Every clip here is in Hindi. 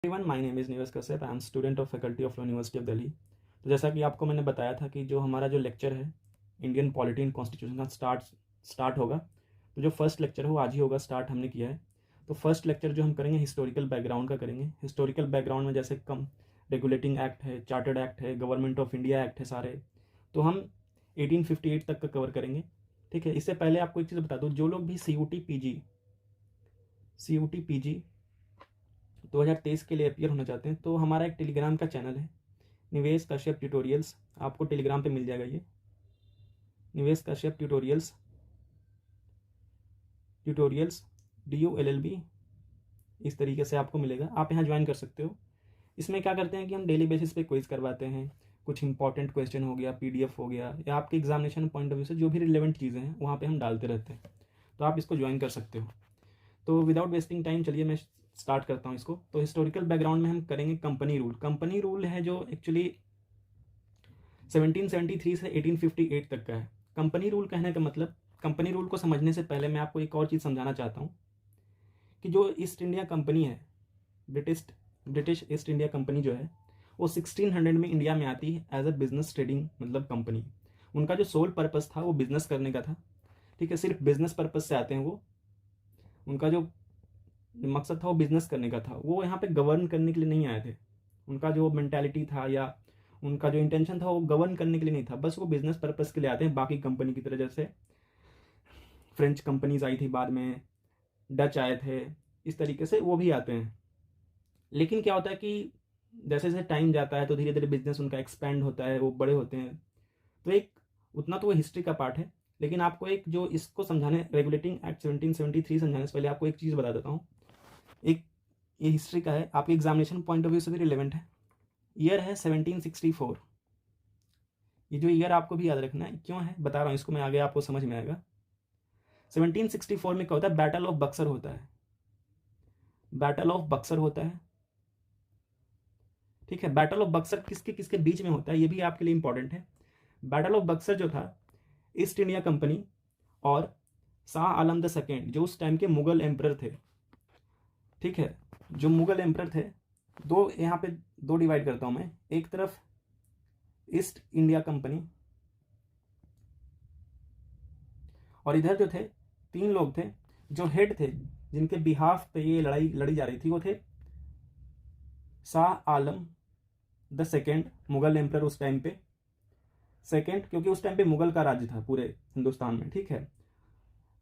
एवरीवन, माय नेम इज़ निवेश Kashyap. I am student of faculty of university of Delhi. तो जैसा कि आपको मैंने बताया था कि जो हमारा जो लेक्चर है इंडियन पॉलिटी एंड कॉन्स्टिट्यूशन का स्टार्ट होगा। तो जो फर्स्ट लेक्चर है वो आज ही होगा, स्टार्ट हमने किया है। तो फर्स्ट लेक्चर जो हम करेंगे हिस्टोरिकल बैकग्राउंड का करेंगे। हिस्टोरिकल बैकग्राउंड में जैसे कम रेगुलेटिंग एक्ट है, चार्टर्ड एक्ट है, गवर्नमेंट ऑफ इंडिया एक्ट है सारे। तो हम 1858 तक का कवर करेंगे। ठीक है, इससे पहले आपको एक चीज़ बता दूँ, जो लोग भी सी यू टी पी जी 2023 के लिए अपियर होना चाहते हैं तो हमारा एक टेलीग्राम का चैनल है, निवेश कश्यप ट्यूटोरियल्स। आपको टेलीग्राम पे मिल जाएगा, ये निवेश कश्यप ट्यूटोरियल्स DULLB, इस तरीके से आपको मिलेगा। आप यहाँ ज्वाइन कर सकते हो। इसमें क्या करते हैं कि हम डेली बेसिस पे क्विज करवाते हैं। कुछ इंपॉर्टेंट क्वेश्चन हो गया, PDF हो गया, या आपके एग्जामिनेशन पॉइंट ऑफ व्यू से जो भी रिलेवेंट चीज़ें हैं वहाँ पे हम डालते रहते हैं। तो आप इसको ज्वाइन कर सकते हो। तो विदाउट वेस्टिंग टाइम चलिए मैं स्टार्ट करता हूँ इसको। तो हिस्टोरिकल बैकग्राउंड में हम करेंगे कंपनी रूल। कंपनी रूल है जो एक्चुअली 1773 से 1858 तक का है। कंपनी रूल कहने का मतलब, कंपनी रूल को समझने से पहले मैं आपको एक और चीज़ समझाना चाहता हूँ कि जो ईस्ट इंडिया कंपनी है, ब्रिटिश ईस्ट इंडिया कंपनी जो है, वो 1600 में इंडिया में आती है एज अ बिजनेस ट्रेडिंग मतलब कंपनी। उनका जो सोल पर्पस था वो बिजनेस करने का था। ठीक है, सिर्फ बिजनेस पर्पज से आते हैं वो। उनका जो मकसद था वो बिजनेस करने का था। वो यहाँ पे गवर्न करने के लिए नहीं आए थे। उनका जो मेंटालिटी था या उनका जो इंटेंशन था वो गवर्न करने के लिए नहीं था, बस वो बिजनेस पर्पस के लिए आते हैं। बाकी कंपनी की तरह, जैसे फ्रेंच कंपनीज आई थी बाद में, डच आए थे, इस तरीके से वो भी आते हैं। लेकिन क्या होता है कि जैसे जैसे टाइम जाता है तो धीरे धीरे बिजनेस उनका एक्सपेंड होता है, वो बड़े होते हैं। तो एक उतना तो वो हिस्ट्री का पार्ट है, लेकिन आपको एक जो इसको समझाने, रेगुलेटिंग एक्ट 1773 समझाने से पहले आपको एक चीज़ बता देता हूँ। एक ये हिस्ट्री का है, आपके एग्जामिनेशन पॉइंट ऑफ व्यू से भी रिलेवेंट है। ईयर है 1764। ये जो ईयर आपको भी याद रखना है, क्यों है बता रहा हूँ, इसको मैं आगे आपको समझ में आएगा। 1764 में क्या होता है, बैटल ऑफ बक्सर होता है। बैटल ऑफ बक्सर होता है। ठीक है, बैटल ऑफ बक्सर किसके किसके बीच में होता है ये भी आपके लिए इंपॉर्टेंट है। बैटल ऑफ बक्सर जो था, ईस्ट इंडिया कंपनी और शाह आलम द सेकेंड जो उस टाइम के मुगल एम्परर थे। ठीक है, जो मुगल एम्परर थे, दो यहाँ पे दो डिवाइड करता हूं मैं। एक तरफ ईस्ट इंडिया कंपनी और इधर जो थे तीन लोग थे जो हेड थे, जिनके बिहाफ पे ये लड़ाई लड़ी जा रही थी। वो थे Shah Alam the second, Mughal emperor उस टाइम पे। सेकेंड क्योंकि उस टाइम पे मुगल का राज्य था पूरे हिंदुस्तान में। ठीक है,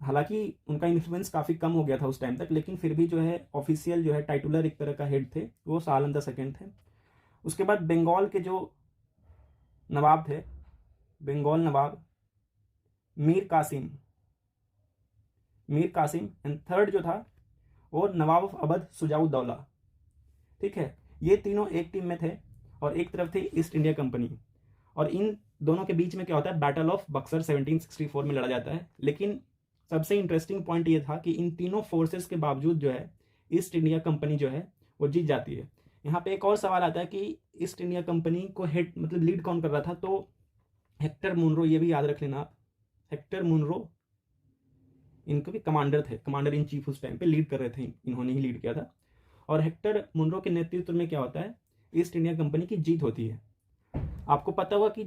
हालांकि उनका इन्फ्लुएंस काफ़ी कम हो गया था उस टाइम तक, लेकिन फिर भी जो है ऑफिशियल जो है टाइटुलर एक तरह का हेड थे वो शाह आलम द सेकेंड थे। उसके बाद बंगाल के जो नवाब थे, बंगाल नवाब मीर कासिम एंड थर्ड जो था वो नवाब ऑफ अवध सुजाउद्दौला। ठीक है, ये तीनों एक टीम में थे और एक तरफ थी ईस्ट इंडिया कंपनी। और इन दोनों के बीच में क्या होता है, बैटल ऑफ बक्सर 1764 में लड़ा जाता है। लेकिन सबसे इंटरेस्टिंग पॉइंट ये था कि इन तीनों फोर्सेस के बावजूद जो है ईस्ट इंडिया कंपनी जो है वो जीत जाती है। यहाँ पे एक और सवाल आता है कि ईस्ट इंडिया कंपनी को हेड मतलब लीड कौन कर रहा था, तो हेक्टर मुनरो, ये भी याद रख लेना आप। हेक्टर मुनरो इनके भी कमांडर थे, कमांडर इन चीफ उस टाइम पे लीड कर रहे थे, इन्होंने ही लीड किया था। और हेक्टर मुनरो के नेतृत्व में क्या होता है, ईस्ट इंडिया कंपनी की जीत होती है। आपको पता होगा कि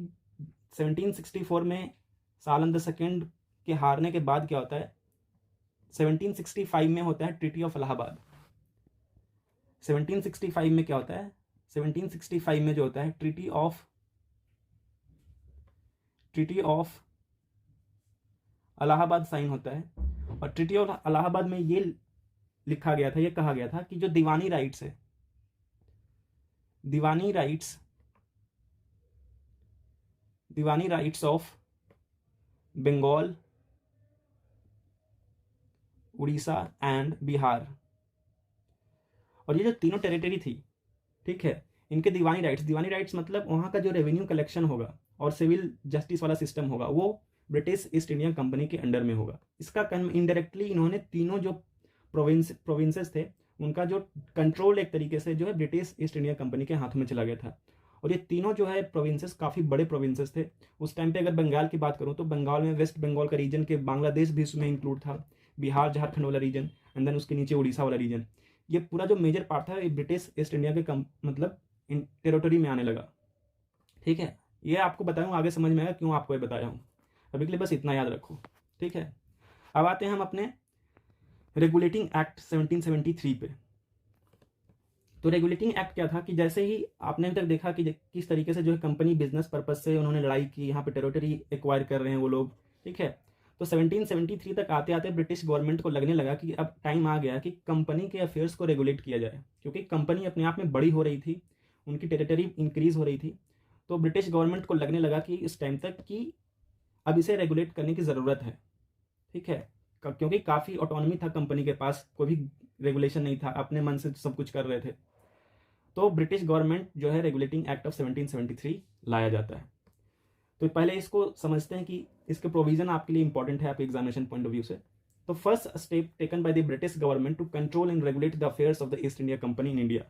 1764 में सालन द सेकेंड के हारने के बाद क्या होता है, 1765 में होता है ट्रीटी ऑफ इलाहाबाद। 1765 में क्या होता है, 1765 में जो होता है ट्रीटी ऑफ इलाहाबाद साइन होता है। और ट्रीटी ऑफ इलाहाबाद में ये लिखा गया था, ये कहा गया था कि जो दीवानी राइट्स है, Diwani rights of Bengal, Orissa and Bihar, और ये जो तीनों टेरिटरी थी, ठीक है, इनके दीवानी राइट्स मतलब वहाँ का जो रेवेन्यू कलेक्शन होगा और सिविल जस्टिस वाला सिस्टम होगा वो ब्रिटिश ईस्ट इंडिया कंपनी के अंडर में होगा। इसका इनडायरेक्टली इन्होंने तीनों जो प्रोविंसेस थे उनका जो कंट्रोल एक तरीके से जो है ब्रिटिश ईस्ट इंडिया कंपनी के हाथ में चला गया था। और ये तीनों जो है प्रोविंसेस काफ़ी बड़े प्रोविंसेस थे उस टाइम पे। अगर बंगाल की बात करूँ तो बंगाल में वेस्ट बंगाल का रीजन के बांग्लादेश भी उसमें इंक्लूड था, बिहार झारखंड वाला रीजन, एंड देन उसके नीचे उड़ीसा वाला रीजन। ये पूरा जो मेजर पार्ट था ये ब्रिटिश ईस्ट इंडिया के मतलब टेरिटरी में आने लगा। ठीक है, ये आपको बताऊँ आगे समझ में आएगा क्यों आपको ये बताया हूँ। अभी के लिए बस इतना याद रखो। ठीक है, अब आते हैं हम अपने रेगुलेटिंग एक्ट 1773 पे। तो रेगुलेटिंग एक्ट क्या था कि जैसे ही आपने अभी तक देखा कि किस तरीके से जो है कंपनी बिजनेस पर्पज से उन्होंने लड़ाई की, यहाँ पे टेरिटरी एक्वायर कर रहे हैं वो लोग। ठीक है, तो 1773 तक आते आते ब्रिटिश गवर्नमेंट को लगने लगा कि अब टाइम आ गया कि कंपनी के अफेयर्स को रेगुलेट किया जाए, क्योंकि कंपनी अपने आप में बड़ी हो रही थी, उनकी टेरिटरी इंक्रीज हो रही थी। तो ब्रिटिश गवर्नमेंट को लगने लगा कि इस टाइम तक कि अब इसे रेगुलेट करने की ज़रूरत है। ठीक है, क्योंकि काफ़ी ऑटोनॉमी था कंपनी के पास, कोई भी रेगुलेशन नहीं था, अपने मन से सब कुछ कर रहे थे। तो ब्रिटिश गवर्नमेंट जो है रेगुलेटिंग एक्ट ऑफ 1773 लाया जाता है। तो पहले इसको समझते हैं कि इसके प्रोविजन आपके लिए इंपॉर्टेंट है आपके एग्जामिनेशन पॉइंट ऑफ व्यू से। तो first step taken by the British government to control and regulate the affairs of the East India Company in India.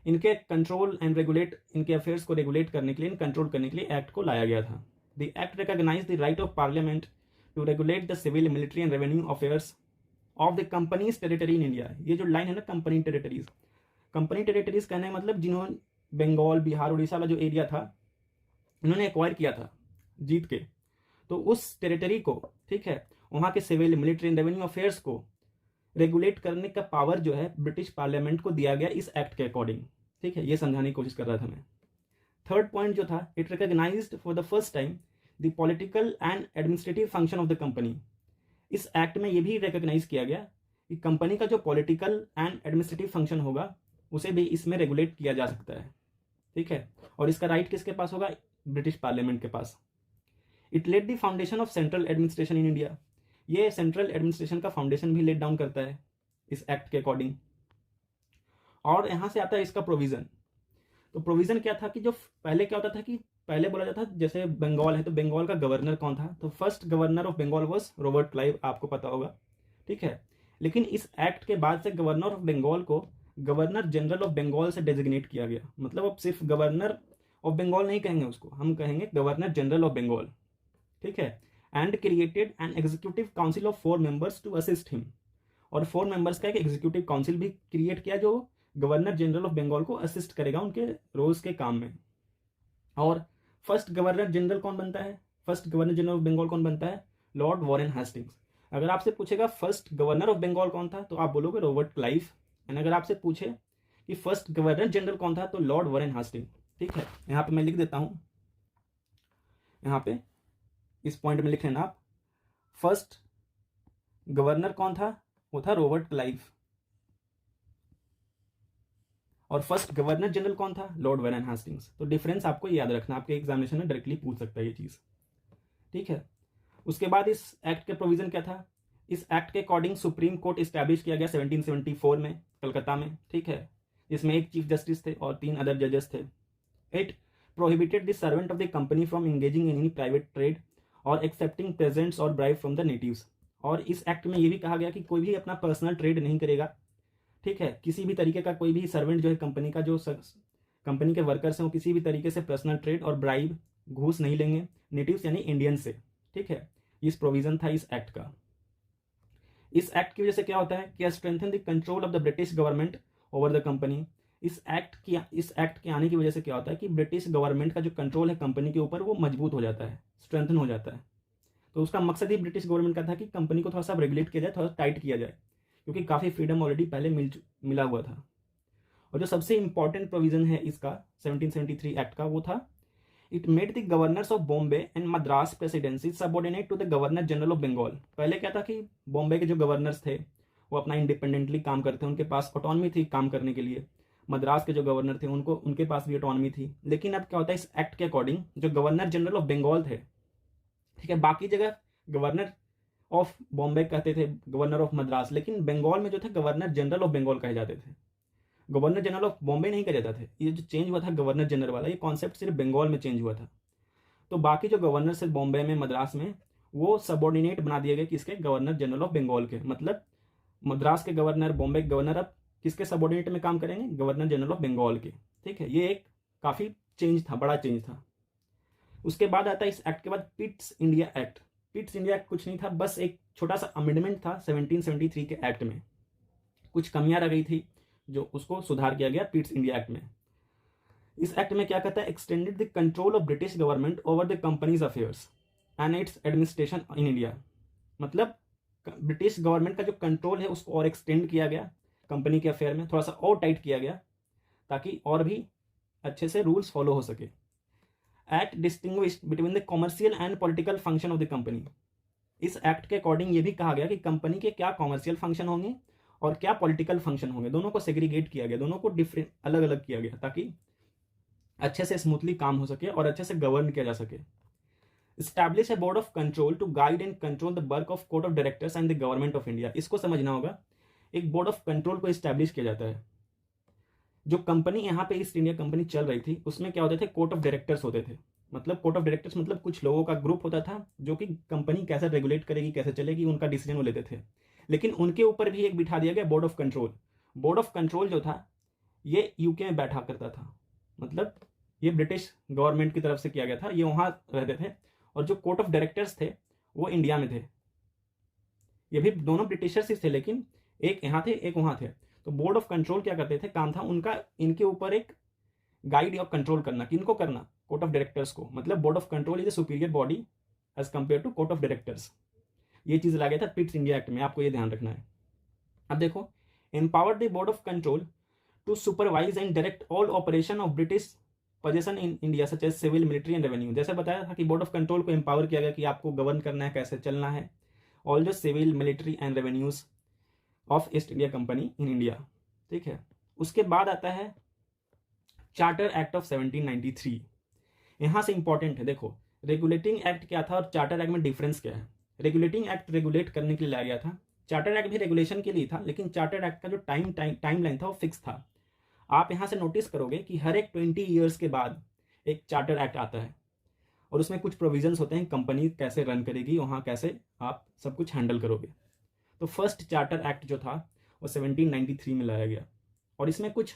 इनके कंट्रोल एंड रेगुलेट, इनके अफेयर्स को रेगुलेट करने के लिए, कंट्रोल करने के लिए एक्ट को लाया गया था। The act recognize the right of parliament to regulate the civil, military and revenue affairs of the company's territory in India. ये जो लाइन है ना, कंपनी टेरिटरीज, कंपनी टेरिटरीज कहने का मतलब जिन्होंने बंगाल, बिहार, उड़ीसा वाला जो एरिया था इन्होंने एक्वायर किया था जीत के, तो उस टेरिटरी को, ठीक है, वहाँ के civil, military and revenue affairs को रेगुलेट करने का पावर जो है ब्रिटिश पार्लियामेंट को दिया गया इस एक्ट के अकॉर्डिंग। ठीक है, ये समझाने की कोशिश कर रहा था मैं। थर्ड पॉइंट जो था, it recognized for the first time the political and administrative function of the company. इस एक्ट में ये भी रिकॉग्नाइज किया गया कि कंपनी का जो पॉलिटिकल एंड एडमिनिस्ट्रेटिव फंक्शन होगा उसे भी इसमें रेगुलेट किया जा सकता है। ठीक है, और इसका राइट किसके पास होगा? ब्रिटिश पार्लियामेंट के पास। It led the foundation of central administration in India. ये सेंट्रल एडमिनिस्ट्रेशन का फाउंडेशन भी लेट डाउन करता है इस एक्ट के अकॉर्डिंग। और यहां से आता है इसका प्रोविजन। तो प्रोविजन क्या था कि जो पहले क्या होता था कि पहले बोला जाता था जैसे बंगाल है तो बंगाल का गवर्नर कौन था? तो first governor of Bengal was Robert Clive, आपको पता होगा। ठीक है, लेकिन इस एक्ट के बाद से गवर्नर ऑफ बंगाल को गवर्नर जनरल ऑफ बंगाल से डेजिग्नेट किया गया। मतलब अब सिर्फ गवर्नर ऑफ बंगाल नहीं कहेंगे उसको, हम कहेंगे गवर्नर जनरल ऑफ बंगाल। ठीक है, and created an executive council of 4 members to assist him. और 4 मेंबर्स का एक एग्जीक्यूटिव काउंसिल भी क्रिएट किया जो गवर्नर जनरल ऑफ बंगाल को असिस्ट करेगा उनके रोज के काम में। और फर्स्ट गवर्नर जनरल कौन बनता है? First governor general of Bengal कौन बनता है? Lord Warren Hastings. अगर आपसे पूछेगा फर्स्ट गवर्नर ऑफ बंगाल कौन था तो आप बोलोगे रॉबर्ट क्लाइव। एंड अगर आपसे पूछे कि फर्स्ट गवर्नर जनरल कौन था तो लॉर्ड वॉरेन हेस्टिंग्स। ठीक है, यहाँ पे मैं लिख देता हूं, यहाँ पे इस पॉइंट में लिख लेना आप, फर्स्ट गवर्नर कौन था? वो था रॉबर्ट क्लाइव। और फर्स्ट गवर्नर जनरल कौन था? Lord Warren Hastings. तो डिफरेंस आपको याद रखना, आपके एग्जामिनेशन में डायरेक्टली पूछ सकता है ये चीज। ठीक है, उसके बाद इस एक्ट के प्रोविजन क्या था? इस एक्ट के अकॉर्डिंग सुप्रीम कोर्ट इस्टेब्लिश किया गया 1774 में कलकत्ता में। ठीक है, जिसमें एक चीफ जस्टिस थे और 3 अदर जजेस थे। It prohibited the servant of the company from engaging in any private trade और एक्सेप्टिंग प्रेजेंट्स और ब्राइब फ्रॉम द नेटिव्स। और इस एक्ट में ये भी कहा गया कि कोई भी अपना पर्सनल ट्रेड नहीं करेगा। ठीक है, किसी भी तरीके का कोई भी सर्वेंट जो है कंपनी का, जो कंपनी के वर्कर्स हैं, वो किसी भी तरीके से पर्सनल ट्रेड और ब्राइब, घूस नहीं लेंगे नेटिव्स यानी इंडियन से। ठीक है, इस प्रोविजन था इस एक्ट का। इस एक्ट की वजह से क्या होता है कि strengthen the control of the British government over the company. इस एक्ट के आने की वजह से क्या होता है कि ब्रिटिश गवर्नमेंट का जो कंट्रोल है कंपनी के ऊपर वो मजबूत हो जाता है, स्ट्रेंथन हो जाता है। तो उसका मकसद ही ब्रिटिश गवर्नमेंट का था कि कंपनी को थोड़ा सा रेगुलेट किया जाए, थोड़ा टाइट किया जाए, क्योंकि काफ़ी फ्रीडम ऑलरेडी पहले मिला हुआ था। और जो सबसे इंपॉर्टेंट प्रोविजन है इसका 1773 एक्ट का, वो था it made the governors of Bombay and Madras presidency subordinate to the governor general of Bengal. पहले क्या था कि बॉम्बे के जो गवर्नर्स थे वो अपना इंडिपेंडेंटली काम करते हैं, उनके पास ऑटोनॉमी थी काम करने के लिए। मद्रास के जो गवर्नर थे उनके पास भी ऑटोनॉमी थी। लेकिन अब क्या होता है, इस एक्ट के अकॉर्डिंग जो गवर्नर जनरल ऑफ बंगाल थे, ठीक है, बाकी जगह गवर्नर ऑफ बॉम्बे कहते थे, गवर्नर ऑफ मद्रास, लेकिन बंगाल में जो थे गवर्नर जनरल ऑफ बंगाल कहे जाते थे, गवर्नर जनरल ऑफ बॉम्बे नहीं कहे जाते थे। ये जो चेंज हुआ था गवर्नर जनरल वाला, ये कॉन्सेप्ट सिर्फ बंगाल में चेंज हुआ था। तो बाकी जो गवर्नर है बॉम्बे में, मद्रास में, वो सबऑर्डिनेट बना दिए गए किसके? गवर्नर जनरल ऑफ बंगाल के। मतलब मद्रास के गवर्नर, बॉम्बे के गवर्नर अब किसके सबऑर्डिनेट में काम करेंगे? गवर्नर जनरल ऑफ बंगाल के। ठीक है, ये एक काफ़ी चेंज था, बड़ा चेंज था। उसके बाद आता है इस एक्ट के बाद Pitt's India act. Pitt's India act कुछ नहीं था, बस एक छोटा सा अमेंडमेंट था 1773 के एक्ट में। कुछ कमियां रह गई थी जो उसको सुधार किया गया पिट्स इंडिया एक्ट में। इस एक्ट में क्या कहता है, extended the control of British government over the companies affairs and it's administration in India. मतलब ब्रिटिश गवर्नमेंट का जो कंट्रोल है उसको और एक्सटेंड किया गया, कंपनी के अफेयर में थोड़ा सा और टाइट किया गया ताकि और भी अच्छे से रूल्स फॉलो हो सके। Act distinguished between the commercial and political function of the company. इस एक्ट के अकॉर्डिंग ये भी कहा गया कि कंपनी के क्या कॉमर्शियल फंक्शन होंगे और क्या पॉलिटिकल फंक्शन होंगे, दोनों को सेग्रीगेट किया गया, दोनों को डिफरेंट अलग अलग किया गया ताकि अच्छे से स्मूथली काम हो सके और अच्छे से गवर्न किया जा सके। Establish a board of control to guide and control the work of court of directors and the government of India। इसको समझना होगा, एक बोर्ड ऑफ कंट्रोल को इस्टेब्लिश किया जाता है। जो कंपनी यहाँ पे ईस्ट इंडिया कंपनी चल रही थी उसमें क्या होते थे, कोर्ट ऑफ डायरेक्टर्स होते थे। मतलब कोर्ट ऑफ डायरेक्टर्स मतलब कुछ लोगों का ग्रुप होता था जो कि कंपनी कैसे रेगुलेट करेगी, कैसे चलेगी, उनका डिसीजन वो लेते थे। लेकिन उनके ऊपर भी एक बिठा दिया गया board of control. Board of control जो था ये यूके में बैठा करता था, मतलब ये ब्रिटिश गवर्नमेंट की तरफ से किया गया था, ये वहाँ रहते थे। और जो कोर्ट ऑफ डायरेक्टर्स थे वो इंडिया में थे। ये भी दोनों ब्रिटिशर्स ही थे लेकिन एक यहाँ थे एक वहाँ थे। तो बोर्ड ऑफ कंट्रोल क्या करते थे, काम था उनका इनके ऊपर एक गाइड या कंट्रोल करना। किनको करना, कोर्ट ऑफ डायरेक्टर्स को। मतलब board of control is a superior body as compare to court of directors. ये चीज़ ला गया था पिट्स इंडिया एक्ट में, आपको ये ध्यान रखना है। अब देखो, empower the board of control to supervise and direct all operation of British position in India such as civil, military and revenue. जैसे बताया था कि बोर्ड ऑफ कंट्रोल को एम्पावर किया गया कि आपको गवर्न करना है, कैसे चलना है, ऑल जो civil, military and revenues of East India Company in India. ठीक है, उसके बाद आता है चार्टर एक्ट ऑफ 1793। यहां से इंपॉर्टेंट है, देखो रेगुलेटिंग एक्ट क्या था और चार्टर एक्ट में डिफरेंस क्या है। रेगुलेटिंग एक्ट रेगुलेट करने के लिए लाया गया था, चार्टर एक्ट भी रेगुलेशन के लिए था, लेकिन चार्टर एक्ट का जो टाइम लाइन था वो फिक्स था। आप यहां से नोटिस करोगे कि हर एक 20 ईयर्स के बाद एक चार्टर एक्ट आता है और उसमें कुछ प्रोविजंस होते हैं, कंपनी कैसे रन करेगी, वहां कैसे आप सब कुछ हैंडल करोगे। तो फर्स्ट चार्टर एक्ट जो था वो 1793 में लाया गया और इसमें कुछ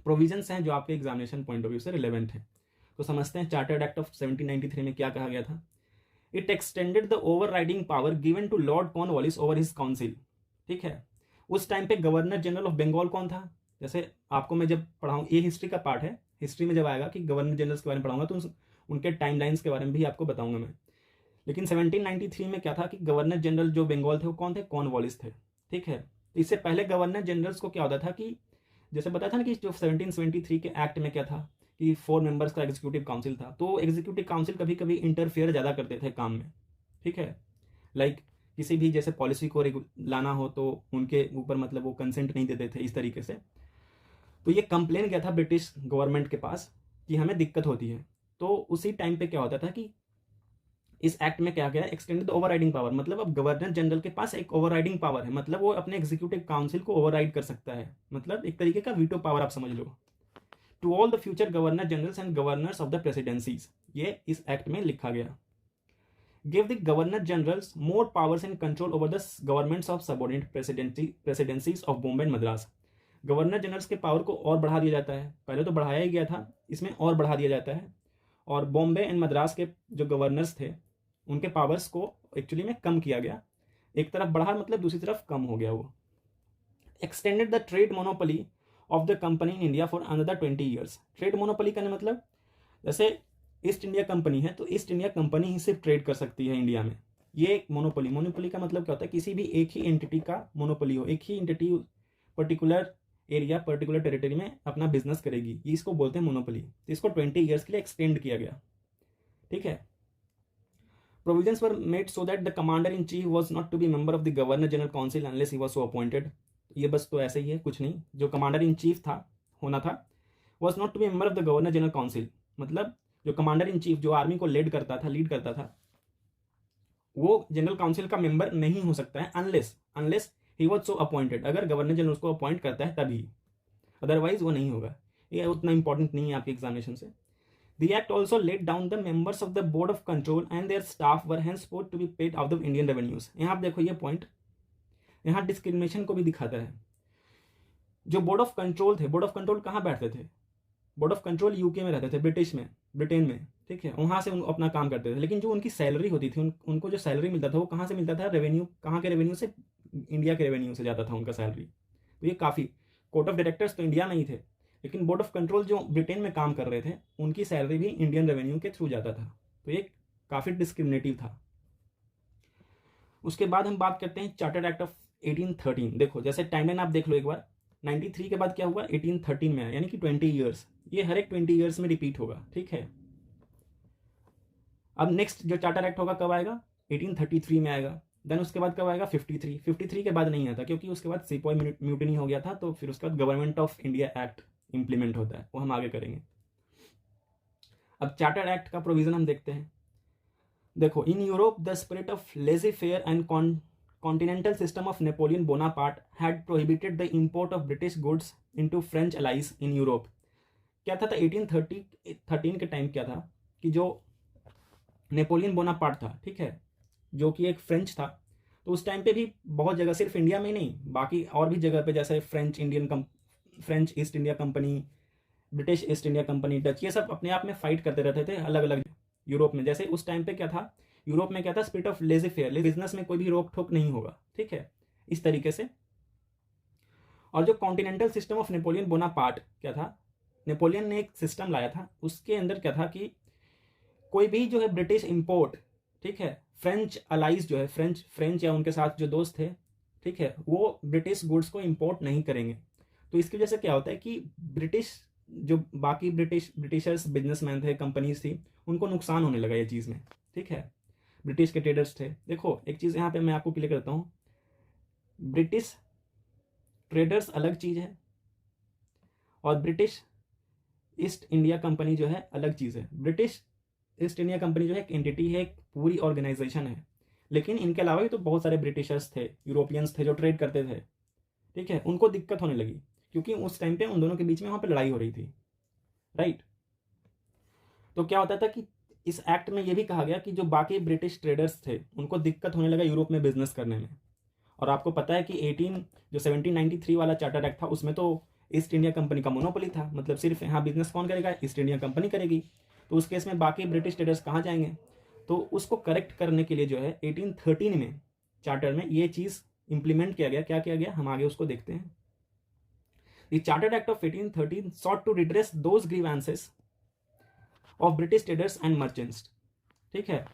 प्रोविजंस हैं जो आपके एग्जामिनेशन पॉइंट ऑफ व्यू से रिलेवेंट हैं। तो समझते हैं चार्टर एक्ट ऑफ 1793 में क्या कहा गया था। It extended the overriding power given to Lord Cornwallis over his council. ठीक है, उस टाइम पे गवर्नर जनरल ऑफ बंगाल कौन था। जैसे आपको मैं जब पढ़ाऊँ, ये हिस्ट्री का पार्ट है, हिस्ट्री में जब आएगा कि गवर्नर जनरल्स के बारे में पढ़ाऊंगा तो उनके टाइम लाइन्स के बारे में भी आपको बताऊंगा मैं। लेकिन 1793 में क्या था कि गवर्नर जनरल जो बंगाल थे वो कौन थे, कॉर्नवालिस थे। ठीक है, तो इससे पहले गवर्नर जनरल्स को क्या होता था कि जैसे बताया था ना कि जो 1773 के एक्ट में क्या था कि 4 मेंबर्स का एग्जीक्यूटिव काउंसिल था, तो एग्जीक्यूटिव काउंसिल कभी कभी इंटरफेयर ज़्यादा करते थे काम में। ठीक है, लाइक किसी भी जैसे पॉलिसी को लाना हो तो उनके ऊपर मतलब वो कंसेंट नहीं देते थे इस तरीके से। तो ये कंप्लेन गया था ब्रिटिश गवर्नमेंट के पास कि हमें दिक्कत होती है। तो उसी टाइम पे क्या होता था कि इस एक्ट में क्या गया, एक्सटेंडेड ओवरराइडिंग पावर। मतलब अब गवर्नर जनरल के पास एक ओवरराइडिंग पावर है, मतलब वो अपने एग्जीक्यूटिव काउंसिल को ओवरराइड कर सकता है, मतलब एक तरीके का वीटो पावर आप समझ लो। To all the future governor generals and governors of the presidencies, ये इस एक्ट में लिखा गया। Give the governor generals more powers and control over the governments of subordinate presidencies of Bombay and Madras. Governor generals के पावर को और बढ़ा दिया जाता है, पहले तो बढ़ाया ही गया था, इसमें और बढ़ा दिया जाता है। और बॉम्बे एंड मद्रास के जो गवर्नर्स थे उनके पावर्स को एक्चुअली में कम किया गया, एक तरफ बढ़ा मतलब दूसरी तरफ कम हो गया वो। Extended the trade monopoly of the company in India for another 20 years. Trade monopoly का मतलब जैसे ईस्ट इंडिया कंपनी है तो ईस्ट इंडिया कंपनी ही सिर्फ ट्रेड कर सकती है इंडिया में। ये एक मोनोपोली, मोनोपोली का मतलब क्या होता है, किसी भी एक ही एंटिटी का मोनोपोली हो, एक ही entity particular area particular territory में अपना बिजनेस करेगी, ये इसको बोलते हैं मोनोपोली। तो इसको 20 ईयर्स के लिए एक्सटेंड किया गया। ठीक है, provisions were made so that the commander in chief was not to be member of the governor general council unless he was so appointed. ये बस तो ऐसे ही है, कुछ नहीं। जो कमांडर इन चीफ था होना था was not to be member of the governor general council, मतलब जो कमांडर इन चीफ जो आर्मी को लीड करता था वो जनरल काउंसिल का मेंबर नहीं हो सकता है unless he was so appointed. अगर गवर्नर जनरल उसको अपॉइंट करता है तभी, अदरवाइज वो नहीं होगा। ये उतना इंपॉर्टेंट नहीं है आपके एग्जामिनेशन से। The act also laid down the members of the board of control and their staff were henceforth to be paid out of Indian revenues। यहाँ आप देखो ये पॉइंट, यहाँ डिस्क्रिमिनेशन को भी दिखाता है। जो बोर्ड ऑफ कंट्रोल थे, बोर्ड ऑफ कंट्रोल कहाँ बैठते थे, बोर्ड ऑफ कंट्रोल यूके में रहते थे, ब्रिटेन में। ठीक है, वहाँ से उनको अपना काम करते थे, लेकिन जो उनकी सैलरी होती थी उनको जो सैलरी मिलता था वो कहाँ से मिलता था, रेवेन्यू, कहाँ के रेवेन्यू से, इंडिया के रेवेन्यू से जाता था उनका सैलरी। तो ये काफ़ी, कोर्ट ऑफ डायरेक्टर्स तो इंडिया में ही थे, लेकिन बोर्ड ऑफ कंट्रोल जो ब्रिटेन में काम कर रहे थे उनकी सैलरी भी इंडियन रेवेन्यू के थ्रू जाता था, तो ये काफ़ी डिस्क्रिमिनेटिव था। उसके बाद हम बात करते हैं चार्टर्ड एक्ट ऑफ 1813। देखो जैसे टाइमलाइन आप देख लो एक बार, 93 के बाद क्या हुआ, 1813 में आया, यानी कि 20 ईयर्स, ये हर एक 20 ईयर्स में रिपीट होगा, ठीक है। अब नेक्स्ट जो चार्टर एक्ट होगा कब आएगा, 1833 में आएगा। देन उसके बाद कब आएगा, 53 के बाद नहीं आता, क्योंकि उसके बाद सिपॉय म्यूटिनी हो गया था, तो फिर उसके बाद government of India act implement होता है, वो हम आगे करेंगे। अब चार्टर एक्ट का प्रोविजन हम देखते हैं। देखो, in Europe the spirit of laissez faire and continental system of Napoleon Bonaparte had prohibited the import of British goods into French allies in Europe. क्या था 1813 के टाइम क्या था कि जो नेपोलियन बोनापार्ट था, ठीक है, जो कि एक फ्रेंच था, तो उस टाइम पे भी बहुत जगह, सिर्फ इंडिया में ही नहीं, बाकी और भी जगह पे, जैसे French east India company, British east India company, Dutch, ये सब अपने आप में फाइट करते रहते थे अलग अलग यूरोप में। जैसे उस टाइम पे क्या था, यूरोप में क्या था, spirit of laissez fair, business में कोई भी रोक ठोक नहीं होगा, ठीक है, इस तरीके से। और जो continental system of Napoleon Bonaparte क्या था, नेपोलियन ने एक सिस्टम लाया था, उसके अंदर क्या था कि कोई भी जो है ब्रिटिश इंपोर्ट, ठीक है, फ्रेंच अलाइज जो है, फ्रेंच या उनके साथ जो दोस्त थे, ठीक है, वो ब्रिटिश गुड्स को इंपोर्ट नहीं करेंगे। तो इसकी वजह से क्या होता है कि ब्रिटिश जो बाकी ब्रिटिशर्स बिजनेसमैन थे, कंपनीज थी, उनको नुकसान होने लगा ये चीज़ में, ठीक है। ब्रिटिश के ट्रेडर्स थे। देखो एक चीज़ यहाँ पे मैं आपको क्लियर करता हूँ, ब्रिटिश ट्रेडर्स अलग चीज़ है और ब्रिटिश ईस्ट इंडिया कंपनी जो है अलग चीज़ है। ब्रिटिश ईस्ट इंडिया कंपनी जो है एक एंटिटी है, एक पूरी ऑर्गेनाइजेशन है, लेकिन इनके अलावा भी तो बहुत सारे ब्रिटिशर्स थे, यूरोपियंस थे जो ट्रेड करते थे, ठीक है, उनको दिक्कत होने लगी, क्योंकि उस टाइम पे उन दोनों के बीच में वहाँ पे लड़ाई हो रही थी, राइट। तो क्या होता था कि इस एक्ट में ये भी कहा गया कि जो बाकी ब्रिटिश ट्रेडर्स थे उनको दिक्कत होने लगा यूरोप में बिजनेस करने में। और आपको पता है कि 1793 वाला चार्टर एक्ट था, उसमें तो ईस्ट इंडिया कंपनी का मोनोपोली था, मतलब सिर्फ यहाँ बिजनेस कौन करेगा, ईस्ट इंडिया कंपनी करेगी। तो उस केस में बाकी ब्रिटिश ट्रेडर्स कहाँ जाएंगे। तो उसको करेक्ट करने के लिए जो है 1813 में चार्टर में ये चीज़ इंप्लीमेंट किया गया। क्या किया गया, हम आगे उसको देखते हैं। The chartered act of 1813 sought to redress those grievances of British traders and merchants, ठीक है,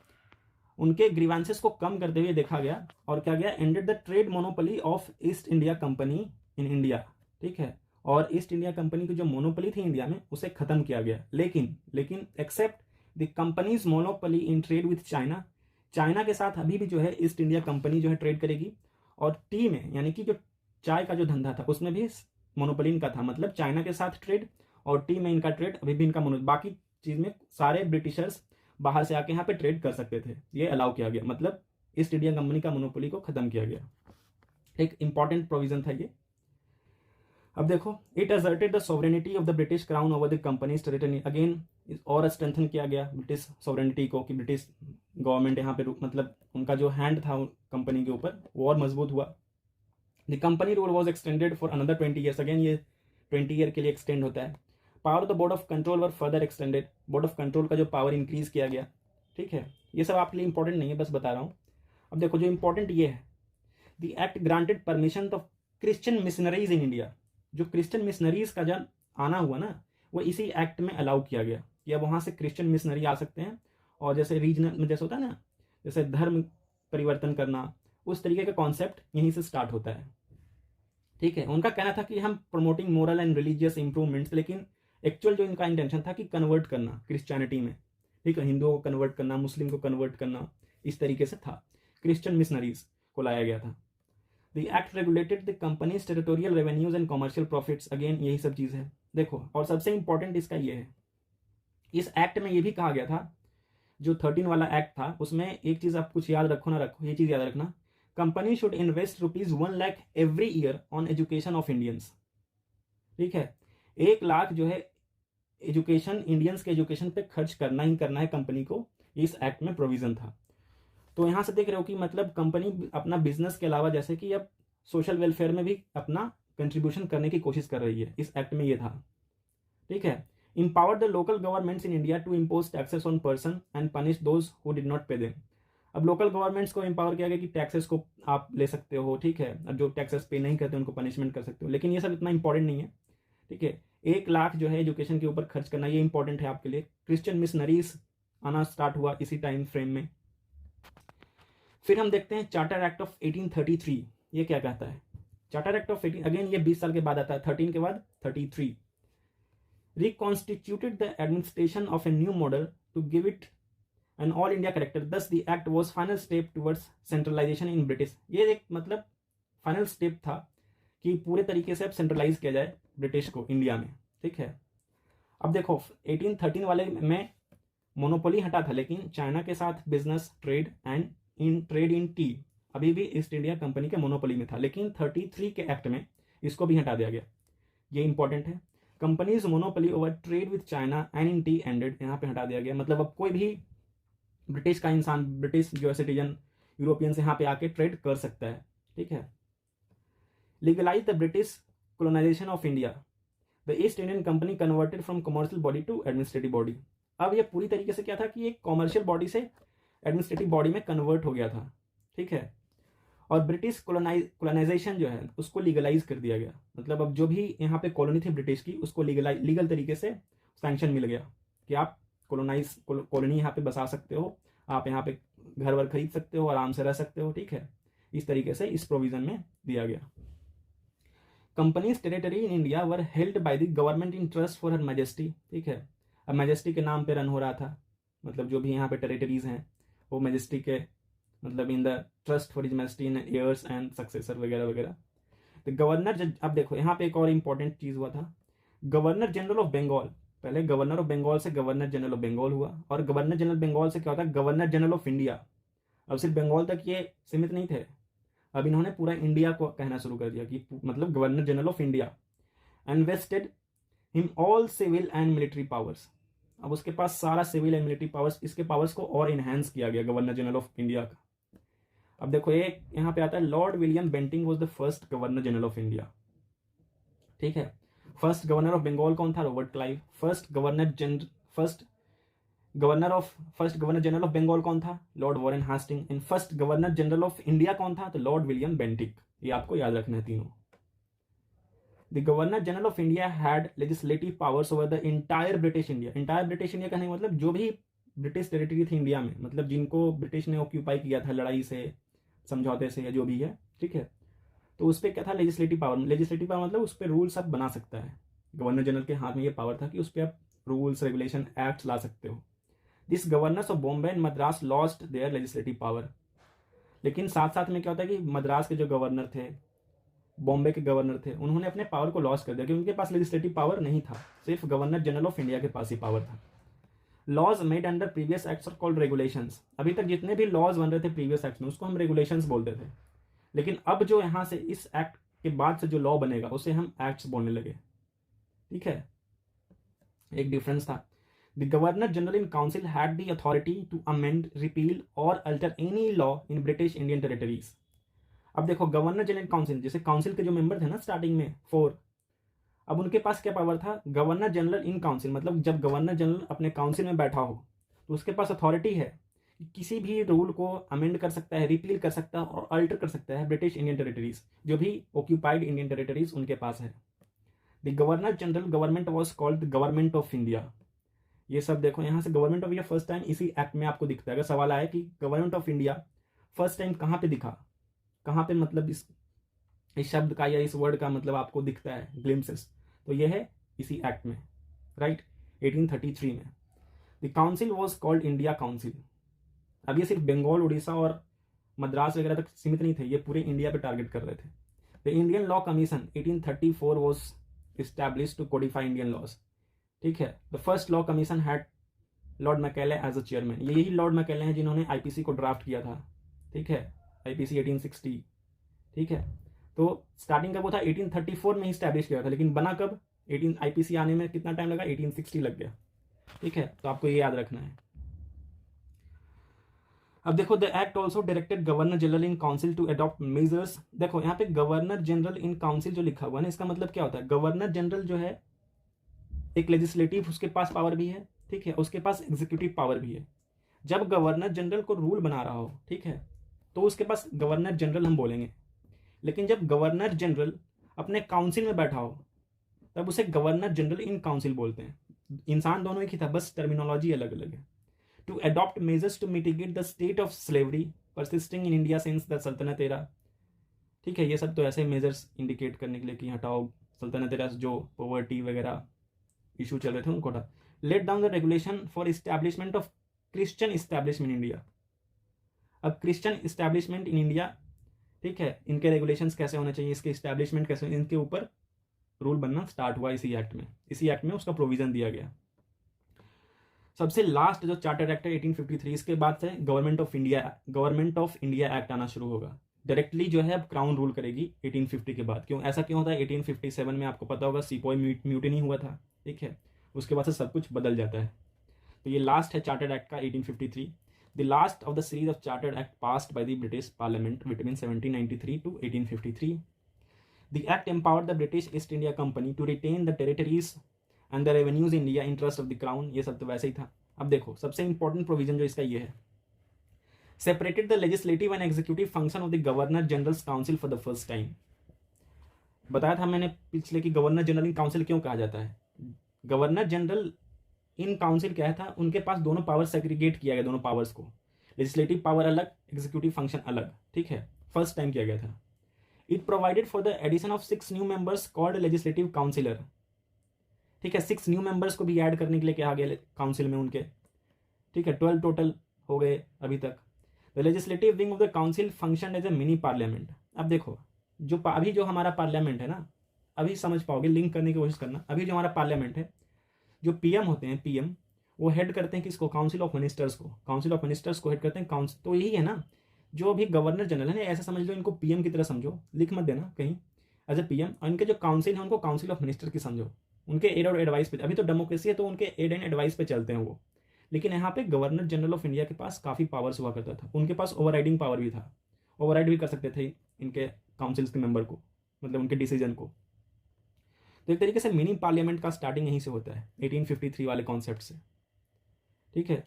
उनके ग्रीवांसेस को कम करते हुए देखा गया। और क्या गया, ended the trade monopoly of East India Company in India, ठीक है, और ईस्ट इंडिया कंपनी की जो मोनोपोली थी इंडिया में उसे खत्म किया गया। लेकिन except the company's monopoly in trade with China, China के साथ अभी भी जो है ईस्ट इंडिया कंपनी जो है ट्रेड करेगी। और टी में, यानी कि जो चाय का जो धंधा था उसमें भी मोनोपोली इनका था, मतलब चाइना के साथ ट्रेड और टी में इनका ट्रेड अभी भी इनका बाकी चीज़ में सारे ब्रिटिशर्स बाहर से आके यहाँ पे ट्रेड कर सकते थे, ये अलाउ किया गया, मतलब ईस्ट इंडिया कंपनी का मोनोपोली को खत्म किया गया। एक इंपॉर्टेंट प्रोविजन था ये। अब देखो, it asserted the sovereignty of the British crown over the company's territory, again और स्ट्रेंथन किया गया ब्रिटिश सॉवरेनिटी को, कि ब्रिटिश गवर्नमेंट यहाँ पे मतलब उनका जो हैंड था कंपनी के ऊपर वो और मजबूत हुआ। The company rule was extended for another 20 years, again ये 20 ईयर के लिए एक्सटेंड होता है। Power of the board of control were further extended, board of control का जो पावर इंक्रीज किया गया, ठीक है। ये सब आपके लिए इंपॉर्टेंट नहीं है, बस बता रहा हूँ। अब देखो जो इंपॉर्टेंट ये है, the act granted permission of Christian missionaries in India, जो क्रिश्चियन मिशनरीज का जब आना हुआ ना, वो इसी एक्ट में अलाउ किया गया कि अब वहाँ से क्रिश्चियन मिशनरी आ सकते हैं। और जैसे रीजनल में जैसे होता है ना, जैसे धर्म परिवर्तन करना, उस तरीके का कॉन्सेप्ट यहीं से स्टार्ट होता है, ठीक है। उनका कहना था कि हम promoting moral and religious improvements, लेकिन एक्चुअल जो इनका इंटेंशन था कि कन्वर्ट करना क्रिश्चियनिटी में, ठीक है, हिंदुओं को कन्वर्ट करना, मुस्लिम को कन्वर्ट करना, इस तरीके से था। क्रिश्चियन मिशनरीज को लाया गया था। The act regulated the companies territorial revenues and commercial profits, again यही सब चीज़ है। देखो, और सबसे इंपॉर्टेंट इसका ये है, इस एक्ट में ये भी कहा गया था, जो 13 वाला एक्ट था उसमें एक चीज़ आप कुछ याद रखो ना रखो, ये चीज़ याद रखना, company should invest ₹1 lakh every year on education of Indians, ठीक है। 1 लाख जो है एजुकेशन, इंडियंस के एजुकेशन पे खर्च करना ही करना है कंपनी को, इस एक्ट में प्रोविजन था। तो यहाँ से देख रहे हो कि मतलब कंपनी अपना बिजनेस के अलावा जैसे कि अब सोशल वेलफेयर में भी अपना कंट्रीब्यूशन करने की कोशिश कर रही है, इस एक्ट में ये था, ठीक है। empowered the local governments in India to impose taxes on person and punish those who did not pay them, अब लोकल गवर्नमेंट्स को एम्पावर किया गया कि टैक्सेस को आप ले सकते हो, ठीक है, अब जो टैक्सेस पे नहीं करते उनको पनिशमेंट कर सकते हो, लेकिन ये सब इतना इंपॉर्टेंट नहीं है, ठीक है। 1 लाख जो है एजुकेशन के ऊपर खर्च करना, ये इंपॉर्टेंट है आपके लिए। क्रिश्चियन मिशनरीज आना स्टार्ट हुआ इसी टाइम फ्रेम में। फिर हम देखते हैं चार्टर एक्ट ऑफ 1833, ये क्या कहता है। चार्टर एक्ट ऑफ 18, अगेन ये 20 साल के बाद आता है, 13 के बाद 33। Reconstituted the administration of a new model to give it an all India character, thus the act was final step towards centralization in British. ये एक मतलब फाइनल स्टेप था कि पूरे तरीके से अब सेंट्रलाइज किया जाए ब्रिटिश को इंडिया में, ठीक है। अब देखो 1813 वाले में मोनोपोली हटा था, लेकिन चाइना के साथ बिजनेस, ट्रेड इन टी अभी भी ईस्ट इंडिया कंपनी के मोनोपोली में था, लेकिन 33 के एक्ट में इसको भी हटा दिया गया। ये इंपॉर्टेंट है। Companies monopoly over trade with China and in T ended, यहाँ पे हटा दिया गया। मतलब अब कोई भी ब्रिटिश का इंसान, ब्रिटिश जो सिटीजन यूरोपियन से यहाँ पे आके ट्रेड कर सकता है, ठीक है। Legalise the British colonisation of India, the East Indian Company converted from commercial body to administrative body. अब ये पूरी तरीके से क्या था कि एक कॉमर्शियल बॉडी से एडमिनिस्ट्रेटिव बॉडी में कन्वर्ट हो गया था, ठीक है। और ब्रिटिश कोलोनाइजेशन जो है उसको लीगलाइज कर दिया गया। मतलब अब जो भी यहाँ पे कॉलोनी थी ब्रिटिश की, उसको लीगल तरीके से सैंक्शन मिल गया कि आप कॉलोनी यहाँ पे बसा सकते हो, आप यहाँ पे घर वर खरीद सकते हो, आराम से रह सकते हो, ठीक है। इस तरीके से इस प्रोविजन में दिया गया। Companies territory in India were held by the government in trust for her majesty, ठीक है। अब मैजेस्टी के नाम पे रन हो रहा था, मतलब जो भी यहाँ पे टेरिटरीज हैं वो मैजेस्टी के, मतलब in the trust for his majesty in years and successor वगैरह वगैरह। तो गवर्नर, अब देखो यहाँ पे एक और इंपॉर्टेंट चीज हुआ था, गवर्नर जनरल ऑफ बंगाल, पहले गवर्नर ऑफ बंगाल से गवर्नर जनरल ऑफ बंगाल हुआ, और गवर्नर जनरल बंगाल से क्या होता है, गवर्नर जनरल ऑफ इंडिया। अब सिर्फ बंगाल तक ये सीमित नहीं थे, अब इन्होंने पूरा इंडिया को कहना शुरू कर दिया कि मतलब governor general of India. And vested him all civil and military powers, अब उसके पास सारा सिविल एंड मिलिट्री पावर्स, इसके पावर्स को और इनहेंस किया गया गवर्नर जनरल ऑफ इंडिया का। अब देखो एक यहाँ पे आता है, Lord William Bentinck was the first governor general of India, ठीक है। फर्स्ट गवर्नर ऑफ बंगाल कौन था, Robert Clive. First governor general of Bengal कौन था, Lord Warren Hastings. And first governor general of India कौन था, तो लॉर्ड विलियम बेंटिक। ये आपको याद रखना है तीनों। The governor general of India had legislative powers over the entire British India. Entire British India कहने का मतलब जो भी ब्रिटिश टेरिटरी थी इंडिया में, मतलब जिनको ब्रिटिश ने ऑक्यूपाई किया था लड़ाई से, समझौते से, या जो भी है, ठीक है। तो उस पर क्या था, लेजिस्लेटिव पावर। लेजिस्लेटिव पावर मतलब उस पर रूल्स आप बना सकता है। गवर्नर जनरल के हाथ में ये पावर था कि उस पर आप रूल्स, रेगुलेशन, एक्ट ला सकते हो। This governors of Bombay and Madras lost their legislative power. लेकिन साथ साथ में क्या होता है कि मद्रास के जो गवर्नर थे, बॉम्बे के गवर्नर थे, उन्होंने अपने पावर को लॉस कर दिया क्योंकि उनके पास लेजिस्लेटिव पावर नहीं था, सिर्फ गवर्नर जनरल ऑफ इंडिया के पास ही पावर था। Laws made under previous acts are called regulations. अभी तक जितने भी लॉज बन रहे थे प्रीवियस एक्ट्स में, उसको हम रेगुलेशंस बोलते थे, लेकिन अब जो यहाँ से इस एक्ट के बाद से जो लॉ बनेगा उसे हम एक्ट्स बोलने लगे, ठीक है। एक डिफरेंस था। The governor general in council had the authority to amend, repeal और alter any law in British Indian territories. अब देखो गवर्नर जनरल काउंसिल, जैसे काउंसिल के जो मेंबर थे ना स्टार्टिंग में 4, अब उनके पास क्या पावर था, गवर्नर जनरल इन काउंसिल, मतलब जब गवर्नर जनरल अपने काउंसिल में बैठा हो तो उसके पास अथॉरिटी है, किसी भी रूल को अमेंड कर सकता है, रिपील कर सकता है और अल्टर कर सकता है ब्रिटिश इंडियन टेरिटरीज, जो भी ऑक्यूपाइड इंडियन टेरिटरीज उनके पास है। The governor general government was called the government of India. ये सब देखो यहाँ से government of India first time इसी एक्ट में आपको दिखता है। अगर सवाल आया कि government of India first time कहाँ पे दिखा, कहाँ पे मतलब इस शब्द का या इस वर्ड का मतलब आपको दिखता है ग्लिम्सेस, तो ये है इसी एक्ट में, राइट, 1833 में। The council was called India council. अब ये सिर्फ बंगाल, उड़ीसा और मद्रास वगैरह तक सीमित नहीं थे, ये पूरे इंडिया पे टारगेट कर रहे थे। The Indian law commission 1834 was established to codify Indian laws, ठीक है। The first law commission had Lord Macaulay as a chairman. यही लॉर्ड मैकेले हैं जिन्होंने आईपीसी को ड्राफ्ट किया था, ठीक है, आईपीसी 1860, ठीक है। तो स्टार्टिंग का वो था 1834 में ही स्टैब्लिश किया था, लेकिन बना कब, आईपीसी आने में कितना टाइम लगा, 1860 लग गया, ठीक है। तो आपको ये याद रखना है। अब देखो the act also directed governor general in council to adopt measures. देखो यहाँ पे गवर्नर जनरल इन काउंसिल जो लिखा हुआ है ना, इसका मतलब क्या होता है, गवर्नर जनरल जो है एक लेजिस्लेटिव, उसके पास पावर भी है, ठीक है, उसके पास एग्जीक्यूटिव पावर भी है। जब गवर्नर जनरल को रूल बना रहा हो, ठीक है, तो उसके पास गवर्नर जनरल हम बोलेंगे। लेकिन जब गवर्नर जनरल अपने काउंसिल में बैठा हो तब उसे गवर्नर जनरल इन काउंसिल बोलते हैं। इंसान दोनों एक ही था, बस टर्मिनोलॉजी अलग अलग है। To adopt measures to mitigate the state of slavery persisting in India since the sultanate era, ठीक है, ये सब तो ऐसे मेजर्स इंडिकेट करने के लिए कि हटाओ सल्तनत एरा जो पॉवर्टी वगैरह इशू चल रहे थे उनको हटा। Laid down the regulation for establishment of Christian establishment in India. अब क्रिश्चियन इस्टेब्लिशमेंट इन इंडिया, ठीक है, इनके रेगुलेशंस कैसे होने चाहिए, इसके इस्टेब्लिशमेंट कैसे, इनके ऊपर रूल बनना स्टार्ट हुआ इसी एक्ट में उसका प्रोविजन दिया गया। सबसे लास्ट जो चार्टर एक्ट है 1853, इसके बाद से गवर्नमेंट ऑफ इंडिया एक्ट आना शुरू होगा। डायरेक्टली जो है अब क्राउन रूल करेगी 1850 के बाद। क्यों ऐसा क्यों होता है? 1857 में आपको पता होगा सिपोई म्यूटिनी हुआ था, ठीक है, उसके बाद से सब कुछ बदल जाता है। तो ये लास्ट है चार्टर एक्ट का 1853, the last of the series of charter act passed by the British parliament between 1793 to 1853। The act empowered the British East India Company to retain the territories and the revenues in India interest of the crown। ये सब तो वैसे ही था। अब देखो सबसे इंपॉर्टेंट प्रोविजन जो इसका ये है, separated the legislative and executive function of the governor generals council for the first time. बताया था मैंने पिछले कि गवर्नर जनरल इन काउंसिल क्यों कहा जाता है। गवर्नर जनरल इन काउंसिल क्या था, उनके पास दोनों पावर सेग्रीगेट किया गया, दोनों पावर्स को, लेजिस्लेटिव पावर अलग, एग्जीक्यूटिव फंक्शन अलग, ठीक है, फर्स्ट टाइम किया गया था। It provided for the addition of 6 new members called legislative councillor, ठीक है, 6 न्यू मेंबर्स को भी ऐड करने के लिए कहा गया काउंसिल में उनके, ठीक है, 12 टोटल हो गए अभी तक। The legislative wing of the council function as a mini parliament. अब देखो अभी जो हमारा पार्लियामेंट है ना, अभी समझ पाओगे, लिंक करने की कोशिश करना। अभी जो हमारा पार्लियामेंट है, जो पीएम होते हैं, पीएम वो हेड करते हैं किसको? काउंसिल ऑफ मिनिस्टर्स को हेड करते हैं काउंसिल। तो यही है ना जो अभी गवर्नर जनरल है, ऐसा समझ लो, इनको पीएम की तरह समझो, लिख मत देना कहीं एज ए पीएम। और इनके जो काउंसिल है उनको काउंसिल ऑफ मिनिस्टर की समझो, उनके एड और एडवाइस पे। अभी तो डेमोक्रेसी है तो उनके एड एंड एडवाइस पे चलते हैं वो। लेकिन यहाँ पे गवर्नर जनरल ऑफ इंडिया के पास काफ़ी पावर्स हुआ करता था, उनके पास ओवरराइडिंग पावर भी था, ओवरराइड भी कर सकते थे इनके काउंसिल्स के मेंबर को, मतलब उनके डिसीजन को। तो एक तरीके से मिनी पार्लियामेंट का स्टार्टिंग यहीं से होता है 1853 वाले कॉन्सेप्ट से, ठीक है।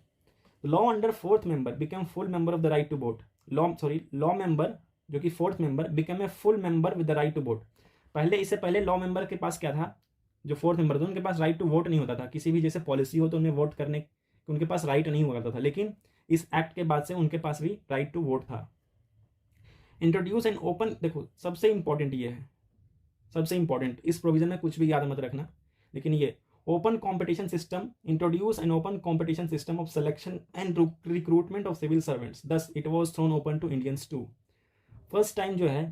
Law under fourth member become full member of the right to vote. Law member जो कि fourth member become a full member with the right to vote. इससे पहले लॉ मेंबर के पास क्या था, जो फोर्थ मेंबर थे उनके पास राइट टू वोट नहीं होता था। किसी भी जैसे पॉलिसी हो तो उन्हें वोट करने उनके पास राइट नहीं हुआ करता था। लेकिन इस एक्ट के बाद से उनके पास भी राइट टू वोट था। इंट्रोड्यूस एन ओपन, देखो सबसे इंपॉर्टेंट ये है, सबसे इंपॉर्टेंट, इस प्रोविजन में कुछ भी याद मत रखना, लेकिन ये open competition system, introduce an open competition system of selection and recruitment of civil servants, thus it was thrown open to Indians too. First time जो है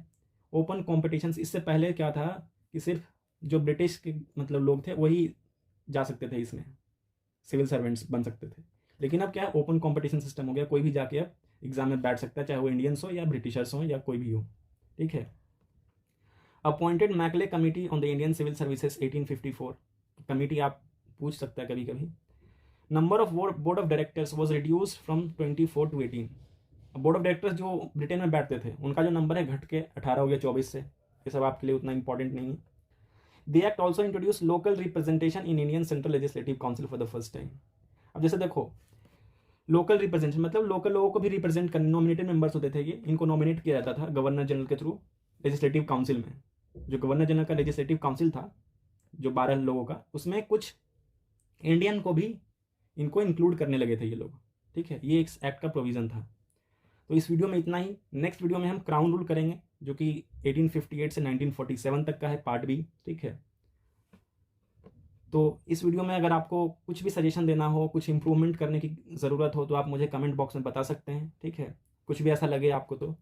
ओपन कॉम्पिटिशन, इससे पहले क्या था कि सिर्फ जो ब्रिटिश के मतलब लोग थे वही जा सकते थे, इसमें सिविल सर्वेंट्स बन सकते थे। लेकिन अब क्या है, ओपन कॉम्पिटिशन सिस्टम हो गया, कोई भी जाके अब एग्जाम में बैठ सकता है, चाहे वो इंडियंस हो या ब्रिटिशर्स हो या कोई भी हो, ठीक है। Appointed Macaulay committee on the Indian civil services 1854, committee आप पूछ सकता है कभी कभी। Number of board of directors was reduce from 24 to 18। Board of directors जो ब्रिटेन में बैठते थे उनका जो नंबर है घट के 18 हो गया 24 से। ये सब आपके लिए उतना इंपॉर्टेंट नहीं है। The act also introduce local representation in Indian central legislative council for the first time. अब जैसे देखो लोकल रिप्रेजेंटेशन मतलब लोकल लोगों को भी रिप्रेजेंट करने, नॉमिनेटेड मेंबर्स होते थे ये, इनको नॉमिनेट किया जाता था गवर्नर जनरल के थ्रू लेजिस्लेटिव काउंसिल में। जो गवर्नर जनरल का लेजिस्लेटिव काउंसिल था जो 12 लोगों का, उसमें कुछ इंडियन को भी इनको इंक्लूड करने लगे थे ये लोग, ठीक है। ये एक एक्ट का प्रोविजन था। तो इस वीडियो में इतना ही। नेक्स्ट वीडियो में हम क्राउन रूल करेंगे जो कि 1858 से 1947 तक का है, पार्ट बी, ठीक है। तो इस वीडियो में अगर आपको कुछ भी सजेशन देना हो, कुछ इंप्रूवमेंट करने की ज़रूरत हो तो आप मुझे कमेंट बॉक्स में बता सकते हैं, ठीक है। कुछ भी ऐसा लगे आपको तो